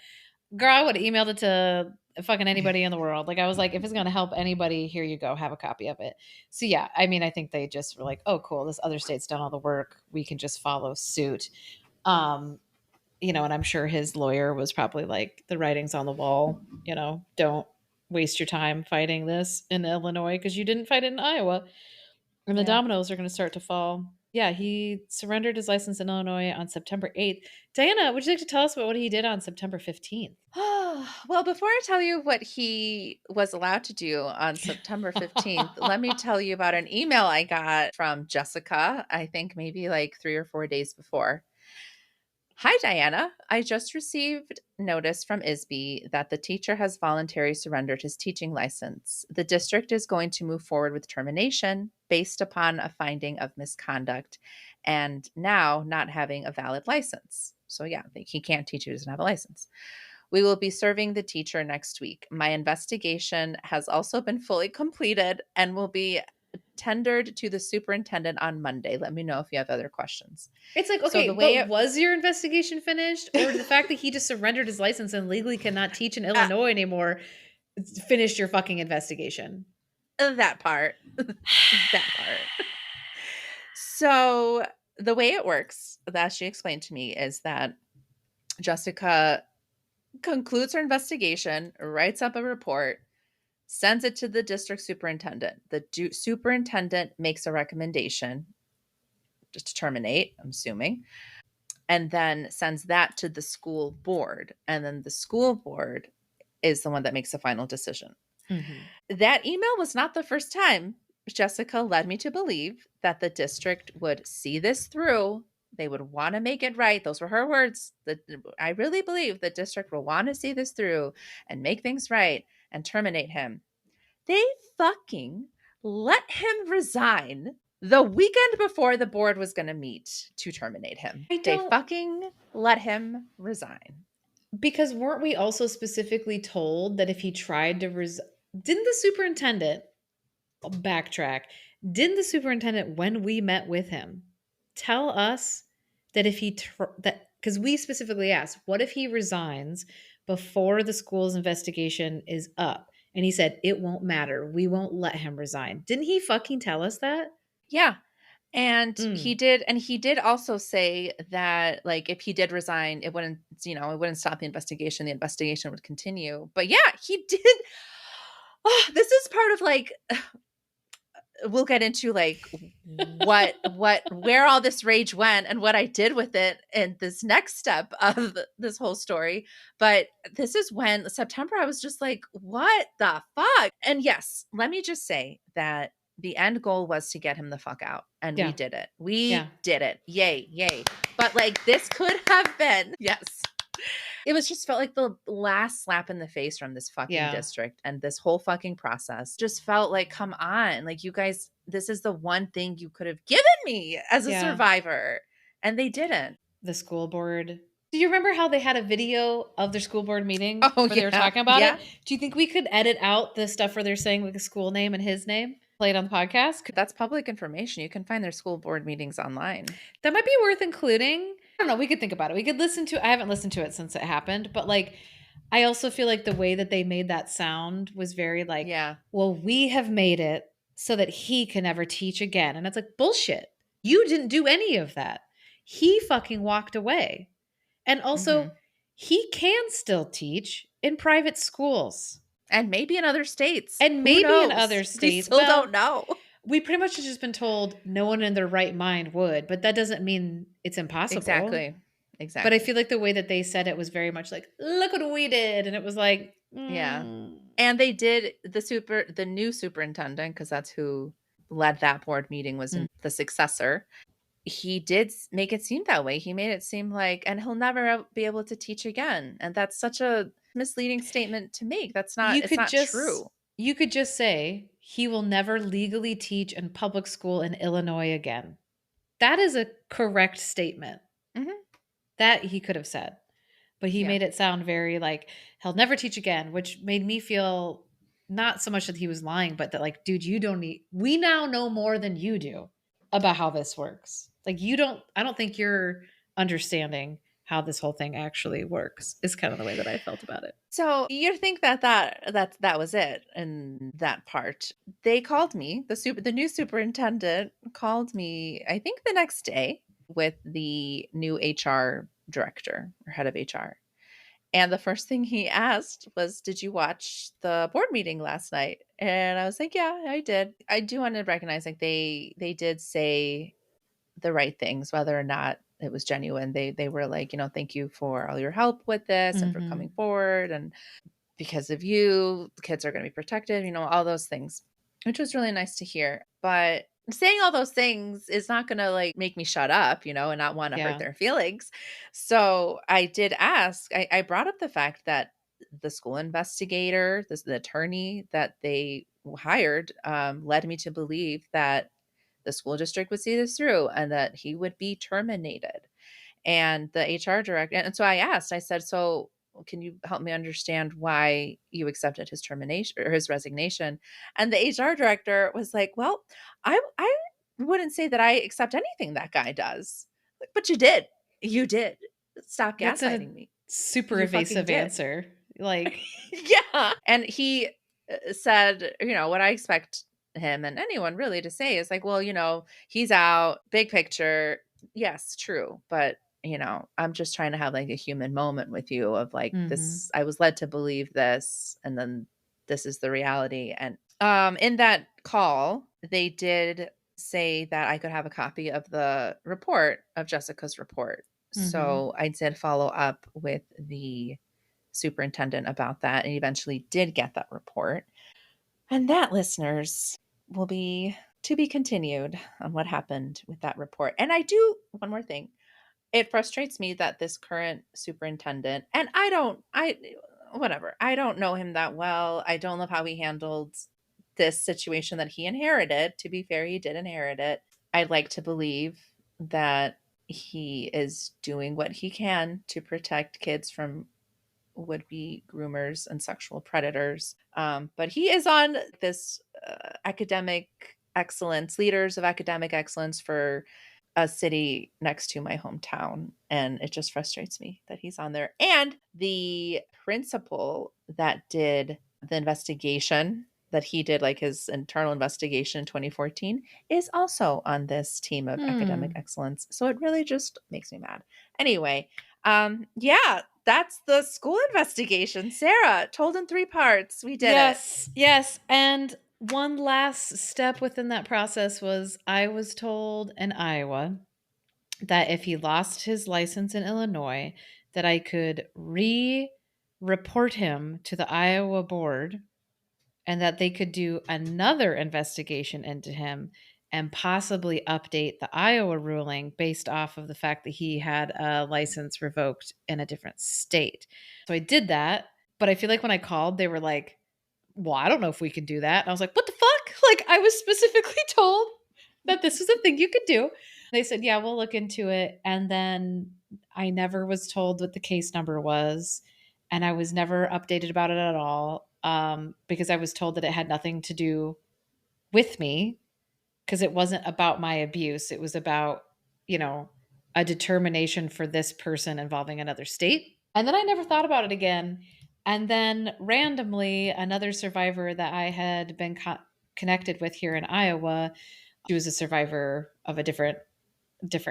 Girl, I would have emailed it to fucking anybody in the world. Like, I was like, if it's going to help anybody, here you go, have a copy of it. So yeah, I mean, I think they just were like, oh, cool, this other state's done all the work, we can just follow suit. And I'm sure his lawyer was probably like, the writing's on the wall, don't waste your time fighting this in Illinois because you didn't fight it in Iowa. And the dominoes are going to start to fall. Yeah, he surrendered his license in Illinois on September 8th. Diana, would you like to tell us about what he did on September 15th? Well, before I tell you what he was allowed to do on September 15th, let me tell you about an email I got from Jessica, I think maybe like 3 or 4 days before. Hi, Diana. I just received notice from ISB that the teacher has voluntarily surrendered his teaching license. The district is going to move forward with termination based upon a finding of misconduct and now not having a valid license. So yeah, he can't teach, he doesn't have a license. We will be serving the teacher next week. My investigation has also been fully completed and will be tendered to the superintendent on Monday. Let me know if you have other questions. It's like, okay, was your investigation finished? Or the fact that he just surrendered his license and legally cannot teach in Illinois anymore finished your fucking investigation? That part. That part. So the way it works, that she explained to me, is that Jessica concludes her investigation, writes up a report, sends it to the district superintendent. The superintendent makes a recommendation just to terminate, I'm assuming, and then sends that to the school board. And then the school board is the one that makes the final decision. Mm-hmm. That email was not the first time Jessica led me to believe that the district would see this through. They would want to make it right. Those were her words. I really believe the district will want to see this through and make things right and terminate him. They fucking let him resign the weekend before the board was going to meet to terminate him. They fucking let him resign. Because weren't we also specifically told that if he tried to didn't the superintendent backtrack? Didn't the superintendent, when we met with him, tell us that if he that because we specifically asked, what if he resigns before the school's investigation is up? And he said it won't matter. We won't let him resign. Didn't he fucking tell us that? Yeah. And Mm. he did also say that, like, if he did resign, it wouldn't, it wouldn't stop the investigation. The investigation would continue. But yeah, he did. Oh, this is part of, like, we'll get into, like, where all this rage went and what I did with it in this next step of this whole story. But this is when September, I was just like, what the fuck? And yes, let me just say that the end goal was to get him the fuck out. And we Yeah. did it. Yeah. We did it. Yay, yay. But, like, this could have been, yes. It was just felt like the last slap in the face from this fucking Yeah. district, and this whole fucking process just felt like, come on, like, you guys, this is the one thing you could have given me as a Yeah. survivor, and they didn't. The school board. Do you remember how they had a video of their school board meeting Oh, where they were yeah. talking about Yeah. it? Do you think we could edit out the stuff where they're saying like the school name and his name? Play it on the podcast? That's public information. You can find their school board meetings online. That might be worth including. I don't know. We could think about it. We could listen to I haven't listened to it since it happened, but like I also feel like the way that they made that sound was very like, Yeah. well, we have made it so that he can never teach again. And it's like, bullshit. You didn't do any of that. He fucking walked away. And also, Mhm. he can still teach in private schools. And maybe in other states. And Who maybe in knows? other We states. still Well, don't know. we pretty much have just been told no one in their right mind would, but that doesn't mean it's impossible. Exactly. But I feel like the way that they said it was very much like, look what we did. And it was like, Yeah. And they did the new superintendent, because that's who led that board meeting, was the successor. He did make it seem that way. He made it seem like, and he'll never be able to teach again. And that's such a misleading statement to make. It's not true. You could just say he will never legally teach in public school in Illinois again. That is a correct statement. Mhm. That he could have said. But he Yeah. made it sound very like he'll never teach again, which made me feel not so much that he was lying, but that like, dude, we now know more than you do about how this works. Like I don't think you're understanding how this whole thing actually works is kind of the way that I felt about it. So you think that was it in that part. They called me, the new superintendent called me, I think the next day, with the new HR director or head of HR. And the first thing he asked was, "Did you watch the board meeting last night?" And I was like, "Yeah, I did." I do want to recognize, like, they did say the right things, whether or not it was genuine. They were like, "Thank you for all your help with this and for Mhm. coming forward, and because of you, the kids are going to be protected," all those things, which was really nice to hear. But saying all those things is not going to, like, make me shut up, and not want to hurt Yeah. their feelings. So I did ask, I brought up the fact that the school investigator, the attorney that they hired, led me to believe that the school district would see this through and that he would be terminated. And the HR director, and so I asked, I said, "So can you help me understand why you accepted his termination or his resignation?" And the HR director was like, "Well, I wouldn't say that I accept anything that guy does." Like, "But you did. You did. Stop That's a gaslighting me." super You fucking evasive did. answer. Like, Yeah. And he said, what I expect him and anyone really to say is like, "Well, he's out, big picture. Yes, true. But, I'm just trying to have, like, a human moment with you of, like, mhm. this, I was led to believe this, and then this is the reality." And in that call, they did say that I could have a copy of the report, of Jessica's report. Mhm. So I did follow up with the superintendent about that, and eventually did get that report. And that, listeners, will be to be continued on what happened with that report. And I do one more thing. It frustrates me that this current superintendent, and whatever, I don't know him that well. I don't love how he handled this situation that he inherited. To be fair, he did inherit it. I'd like to believe that he is doing what he can to protect kids from would-be groomers and sexual predators. But he is on this academic excellence, leaders of academic excellence for a city next to my hometown. And it just frustrates me that he's on there. And the principal that did the investigation, that he did like his internal investigation in 2014, is also on this team of academic excellence. So it really just makes me mad. Anyway, yeah, that's the school investigation. Sarah, told in 3 parts. We did it. Yes. And one last step within that process was I was told in Iowa that if he lost his license in Illinois, that I could report him to the Iowa board and that they could do another investigation into him and possibly update the Iowa ruling based off of the fact that he had a license revoked in a different state. So I did that, but I feel like when I called, they were like, well, I don't know if we can do that. And I was like, what the fuck? Like, I was specifically told that this was a thing you could do. They said, yeah, we'll look into it. And then I never was told what the case number was. And I was never updated about it at all, because I was told that it had nothing to do with me, because it wasn't about my abuse. It was about, a determination for this person involving another state. And then I never thought about it again. And then randomly, another survivor that I had been connected with here in Iowa, she was a survivor of a different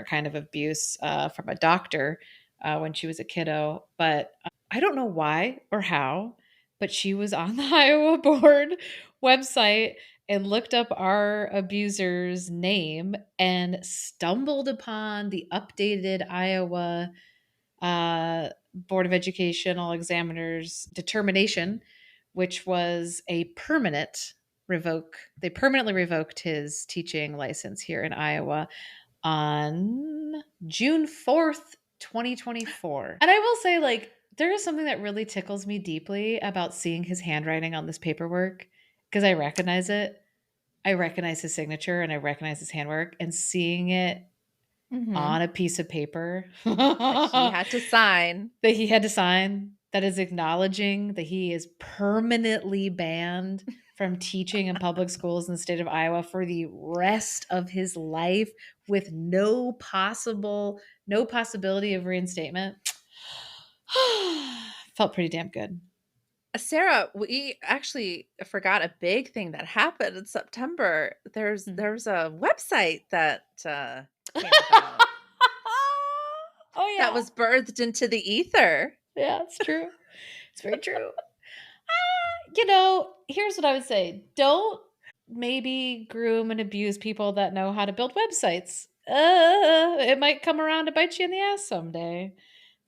kind of abuse from a doctor when she was a kiddo. But I don't know why or how, but she was on the Iowa board website and looked up our abuser's name and stumbled upon the updated Iowa Board of Educational Examiners determination, which was a permanent revoke. They permanently revoked his teaching license here in Iowa on June 4th, 2024. And I will say, like, there is something that really tickles me deeply about seeing his handwriting on this paperwork, because I recognize it. I recognize his signature and I recognize his handwork, and seeing it on a piece of paper That he had to sign. That is acknowledging that he is permanently banned from teaching in public schools in the state of Iowa for the rest of his life with no possibility of reinstatement. Felt pretty damn good. Sarah, we actually forgot a big thing that happened in September. There's a website that came about. Oh yeah. That was birthed into the ether. Yeah, it's true. It's very true. Here's what I would say. Don't maybe groom and abuse people that know how to build websites. It might come around to bite you in the ass someday.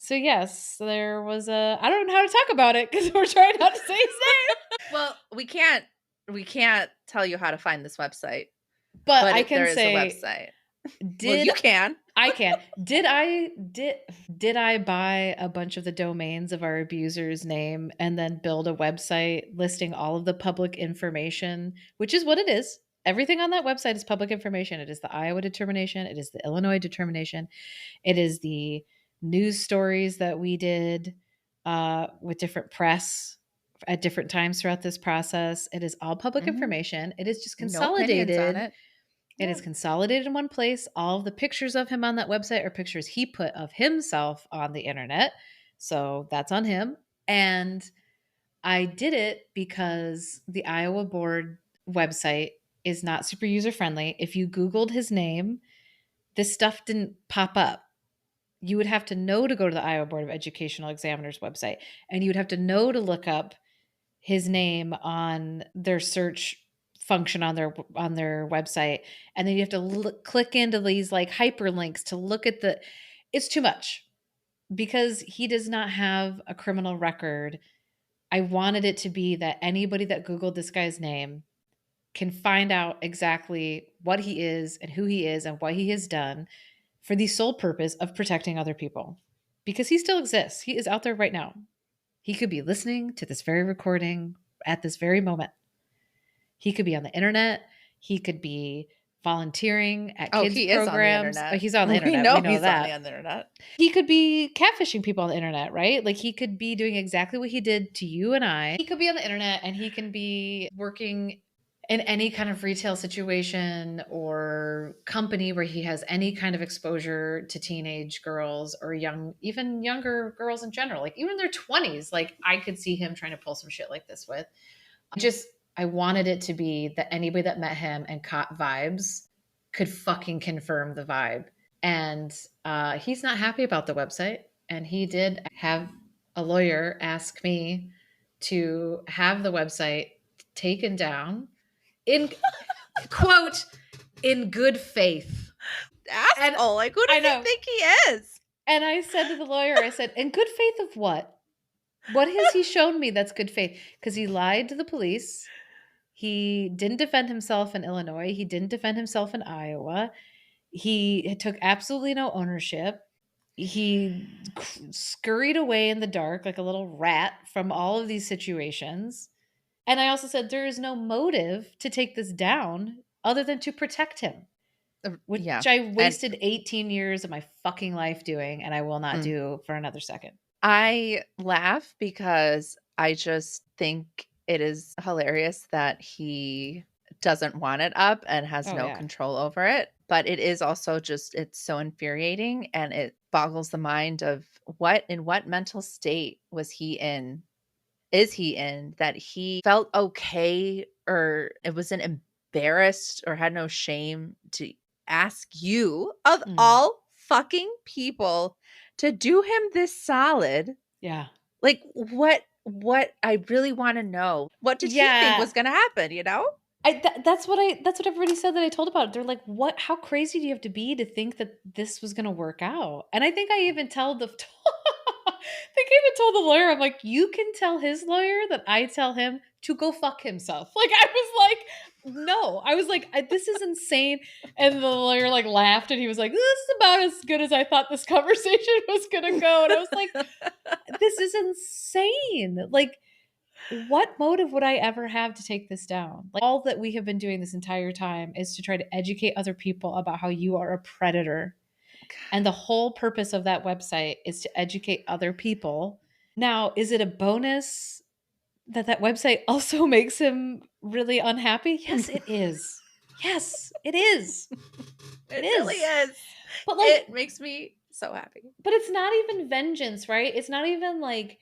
So yes, there was I don't know how to talk about it because we're trying not to say his name. Well, we can't tell you how to find this website. But I can there say is a website. You can. I can. Did I buy a bunch of the domains of our abuser's name and then build a website listing all of the public information, which is what it is. Everything on that website is public information. It is the Iowa determination. It is the Illinois determination. It is the news stories that we did with different press at different times throughout this process. It is all public information. It is just consolidated. No opinions on it. It is consolidated in one place. All of the pictures of him on that website are pictures he put of himself on the internet. So that's on him. And I did it because the Iowa board website is not super user friendly. If you Googled his name, this stuff didn't pop up. You would have to know to go to the Iowa Board of Educational Examiners website, and you would have to know to look up his name on their search function on their website, and then you have to click into these like hyperlinks to look at it's too much because he does not have a criminal record. I wanted it to be that anybody that Googled this guy's name can find out exactly what he is and who he is and what he has done for the sole purpose of protecting other people, because he still exists. He is out there right now. He could be listening to this very recording at this very moment. He could be on the internet. He could be volunteering at Oh, kids he is on the programs. internet. He's on the We internet. know We know he's on that. the internet. He could be catfishing people on the internet, right? Like he could be doing exactly what he did to you and I. He could be on the internet and he can be working in any kind of retail situation or company where he has any kind of exposure to teenage girls or even younger girls in general, like even in their 20s. Like I could see him trying to pull some shit like this with. I wanted it to be that anybody that met him and caught vibes could fucking confirm the vibe. And he's not happy about the website. And he did have a lawyer ask me to have the website taken down in quote, in good faith. Asshole. Like, who I does he know. think he is? And I said to the lawyer, I said, in good faith of what? What has he shown me that's good faith? Because he lied to the police. He didn't defend himself in Illinois. He didn't defend himself in Iowa. He took absolutely no ownership. He scurried away in the dark like a little rat from all of these situations. And I also said there is no motive to take this down other than to protect him, which Yeah. I wasted 18 years of my fucking life doing, and I will not Mm. do for another second. I laugh because I just think it is hilarious that he doesn't want it up and has Oh, no yeah. control over it. But it is also just, it's so infuriating, and it boggles the mind of in what mental state was he in? Is he in that he felt okay, or it wasn't embarrassed or had no shame to ask you of Mm. all fucking people to do him this solid? Yeah. Like, what I really want to know. What did he think was going to happen, you know? That's what everybody said that I told about. They're like, "What? How crazy do you have to be to think that this was going to work out?" And I think I even told the lawyer, I'm like, "You can tell his lawyer that I tell him to go fuck himself." Like I was like, "No." I was like, "This is insane." And the lawyer like laughed and he was like, "This is about as good as I thought this conversation was going to go." And I was like, "This is insane." Like what motive would I ever have to take this down? Like all that we have been doing this entire time is to try to educate other people about how you are a predator. And the whole purpose of that website is to educate other people. Now, is it a bonus that website also makes him really unhappy? Yes, it is. Yes, it is. It really is. But like it makes me so happy. But it's not even vengeance, right? It's not even like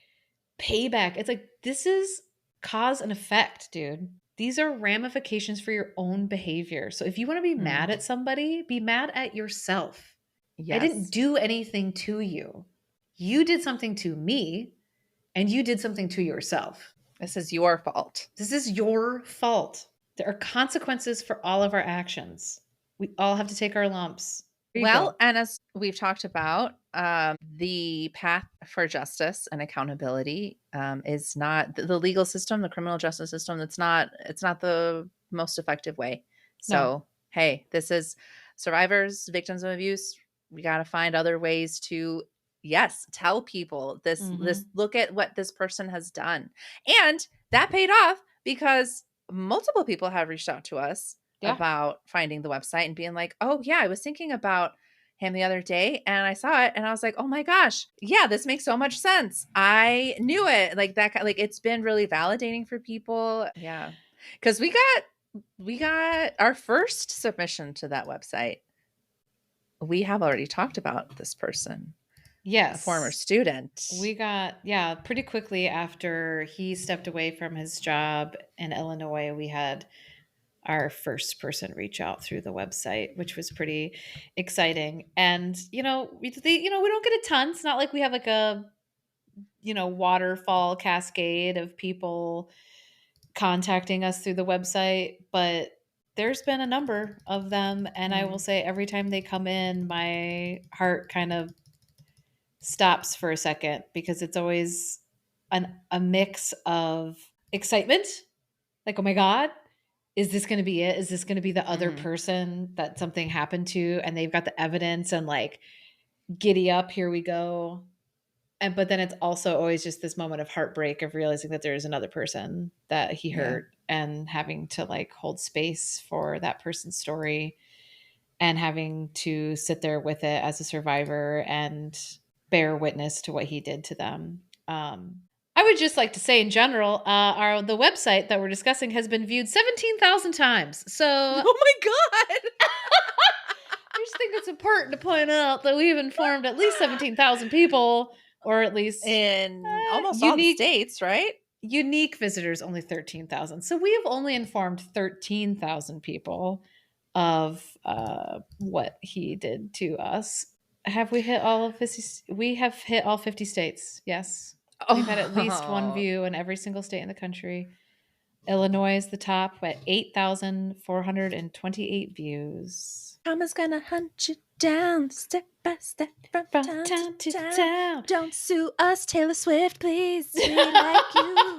payback. It's like this is cause and effect, dude. These are ramifications for your own behavior. So if you want to be mad at somebody, be mad at yourself. Yes. I didn't do anything to you. You did something to me, and you did something to yourself. This is your fault. This is your fault. There are consequences for all of our actions. We all have to take our lumps. Well, and as we've talked about, the path for justice and accountability is not the legal system, the criminal justice system. It's not the most effective way. So, hey, this is survivors, victims of abuse. We got to find other ways to, yes, tell people this, look at what this person has done. And that paid off because multiple people have reached out to us about finding the website and being like, oh yeah, I was thinking about him the other day and I saw it and I was like, oh my gosh, yeah, this makes so much sense. I knew it. Like that, like it's been really validating for people. Yeah. Cause we got our first submission to that website. We have already talked about this person. Yes. A former student. We got, pretty quickly after he stepped away from his job in Illinois, we had our first person reach out through the website, which was pretty exciting. And, we don't get a ton. It's not like we have like a, waterfall cascade of people contacting us through the website, but there's been a number of them. And I will say every time they come in, my heart kind of stops for a second because it's always a mix of excitement. Like, oh my God, is this going to be it? Is this going to be the other person that something happened to and they've got the evidence and like, giddy up, here we go. But then it's also always just this moment of heartbreak of realizing that there is another person that he hurt and having to like hold space for that person's story. and having to sit there with it as a survivor and bear witness to what he did to them. I would just like to say in general, the website that we're discussing has been viewed 17,000 times. So Oh my God. I just think it's important to point out that we've informed at least 17,000 people, or at least In almost all the states, right? unique visitors, only 13,000. So we have only informed 13,000 people of what he did to us. Have we hit all of 50? We have hit all 50 states. Yes. We've had at least one view in every single state in the country. Illinois is the top at 8,428 views. Karma's gonna hunt you down step by step from town to town. Don't sue us, Taylor Swift, please. We like you.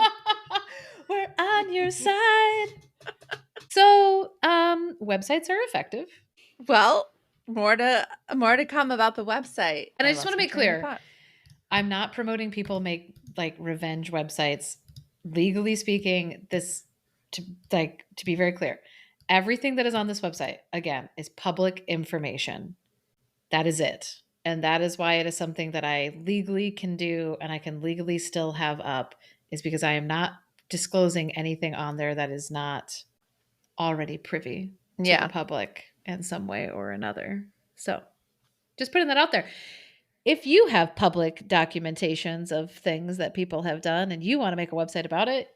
We're on your side. So, websites are effective. Well, more to come about the website. And I just want to make clear, I'm not promoting people make like revenge websites. Legally speaking, to be very clear, everything that is on this website, again, is public information. That is it. And that is why it is something that I legally can do and I can legally still have up, is because I am not disclosing anything on there that is not already privy to the public in some way or another. So just putting that out there. If you have public documentations of things that people have done and you want to make a website about it,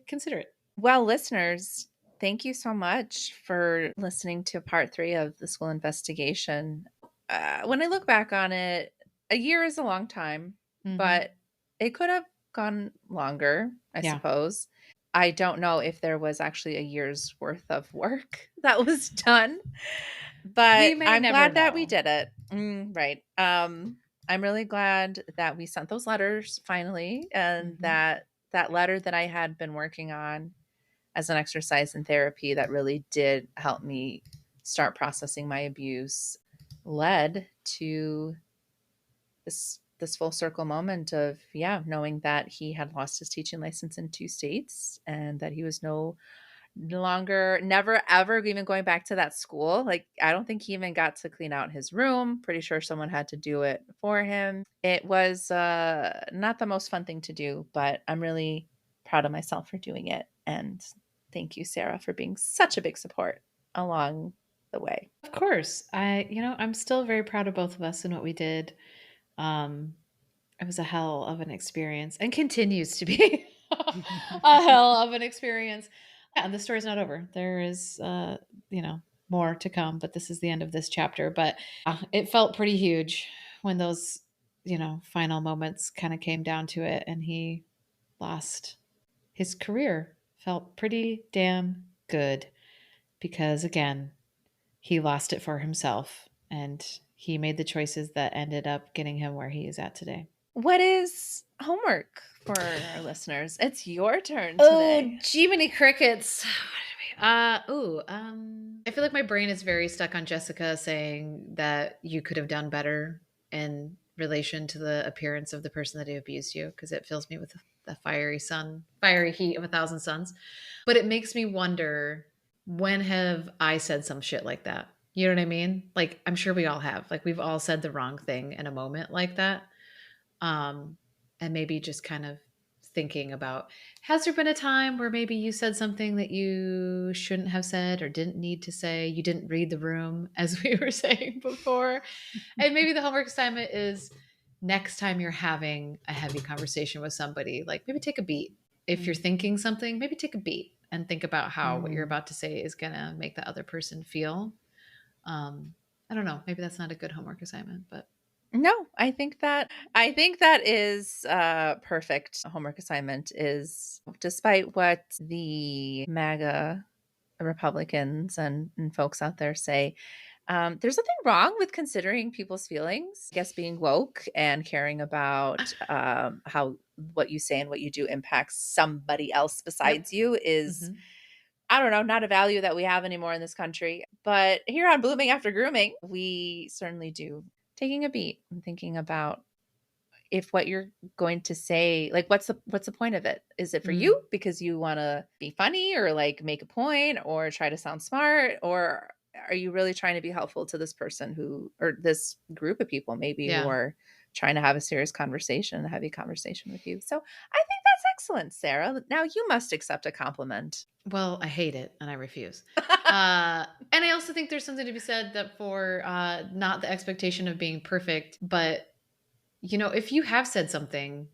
consider it. Well, listeners, thank you so much for listening to part 3 of the school investigation. When I look back on it, a year is a long time, but it could have gone longer, I suppose. I don't know if there was actually a year's worth of work that was done, but I'm glad that we did it. Right. I'm really glad that we sent those letters finally, and that letter that I had been working on as an exercise in therapy that really did help me start processing my abuse led to this full circle moment of knowing that he had lost his teaching license in 2 states and that he was no longer, never ever even going back to that school. Like, I don't think he even got to clean out his room. Pretty sure someone had to do it for him. It was not the most fun thing to do, but I'm really proud of myself for doing it. And thank you, Sarah, for being such a big support along the way. Of course. I'm still very proud of both of us and what we did. It was a hell of an experience and continues to be a hell of an experience. Yeah, and the story's not over. There is, more to come, but this is the end of this chapter. But it felt pretty huge when those, final moments kind of came down to it and he lost his career. Felt pretty damn good because, again, he lost it for himself and he made the choices that ended up getting him where he is at today. What is homework for our listeners? It's your turn today. Oh, Jiminy Crickets. I feel like my brain is very stuck on Jessica saying that you could have done better in relation to the appearance of the person that abused you, because it fills me with the fiery heat of 1,000 suns. But it makes me wonder, when have I said some shit like that? You know what I mean? Like, I'm sure we all have. Like, we've all said the wrong thing in a moment like that. And maybe just kind of thinking about, has there been a time where maybe you said something that you shouldn't have said or didn't need to say? You didn't read the room, as we were saying before. And maybe the homework assignment is, next time you're having a heavy conversation with somebody, like, maybe take a beat. If you're thinking something, maybe take a beat and think about how what you're about to say is going to make the other person feel. I don't know. Maybe that's not a good homework assignment, but no, I think that is perfect homework assignment. Is, despite what the MAGA Republicans and folks out there say, there's nothing wrong with considering people's feelings. I guess being woke and caring about how what you say and what you do impacts somebody else besides you is, I don't know, not a value that we have anymore in this country. But here on Blooming After Grooming, we certainly do. Taking a beat and thinking about, if what you're going to say, like, what's the point of it? Is it for you because you want to be funny or like make a point or try to sound smart, or are you really trying to be helpful to this person or this group of people maybe Yeah. who are trying to have a serious conversation, a heavy conversation with you? So I think that's excellent, Sarah. Now you must accept a compliment. Well, I hate it and I refuse. And I also think there's something to be said that for not the expectation of being perfect, but if you have said something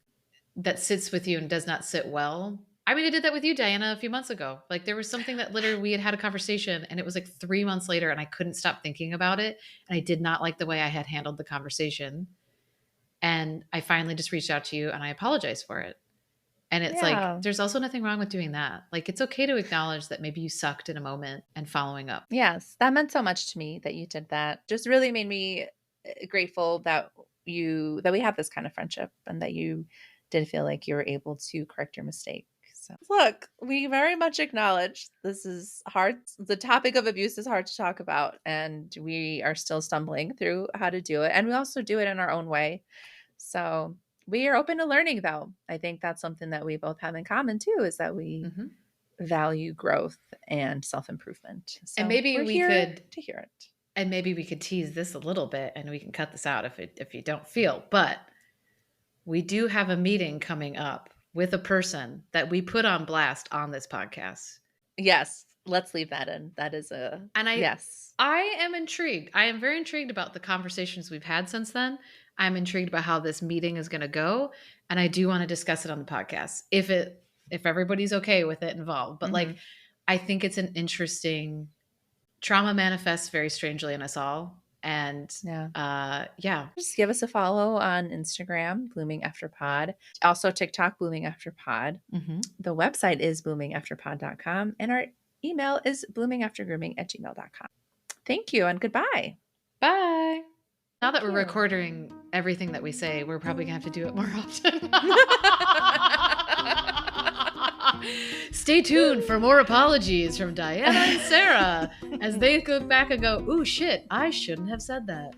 that sits with you and does not sit well. I mean, I did that with you, Diana, a few months ago. Like there was something that literally we had a conversation and it was like 3 months later and I couldn't stop thinking about it. And I did not like the way I had handled the conversation. And I finally just reached out to you and I apologized for it. And it's Yeah. like, there's also nothing wrong with doing that. Like, it's okay to acknowledge that maybe you sucked in a moment and following up. Yes, that meant so much to me that you did that. Just really made me grateful that we have this kind of friendship and that you did feel like you were able to correct your mistake. So look, we very much acknowledge this is hard. The topic of abuse is hard to talk about, and we are still stumbling through how to do it. And we also do it in our own way. So we are open to learning, though. I think that's something that we both have in common too, is that we value growth and self-improvement. So And maybe we're we here could to hear it. And maybe we could tease this a little bit and we can cut this out if you don't feel. But we do have a meeting coming up with a person that we put on blast on this podcast. Yes, let's leave that in. That is yes. I am intrigued. I am very intrigued about the conversations we've had since then. I'm intrigued about how this meeting is going to go, and I do want to discuss it on the podcast if everybody's okay with it involved. But like, I think it's an interesting. Trauma manifests very strangely in us all. And just give us a follow on Instagram, Blooming After Pod. Also TikTok, Blooming After Pod. The website is bloomingafterpod.com. And our email is bloomingaftergrooming@gmail.com. Thank you and goodbye. Bye. Now that we're recording everything that we say, we're probably going to have to do it more often. Stay tuned for more apologies from Diana and Sarah as they go back and go, ooh, shit, I shouldn't have said that.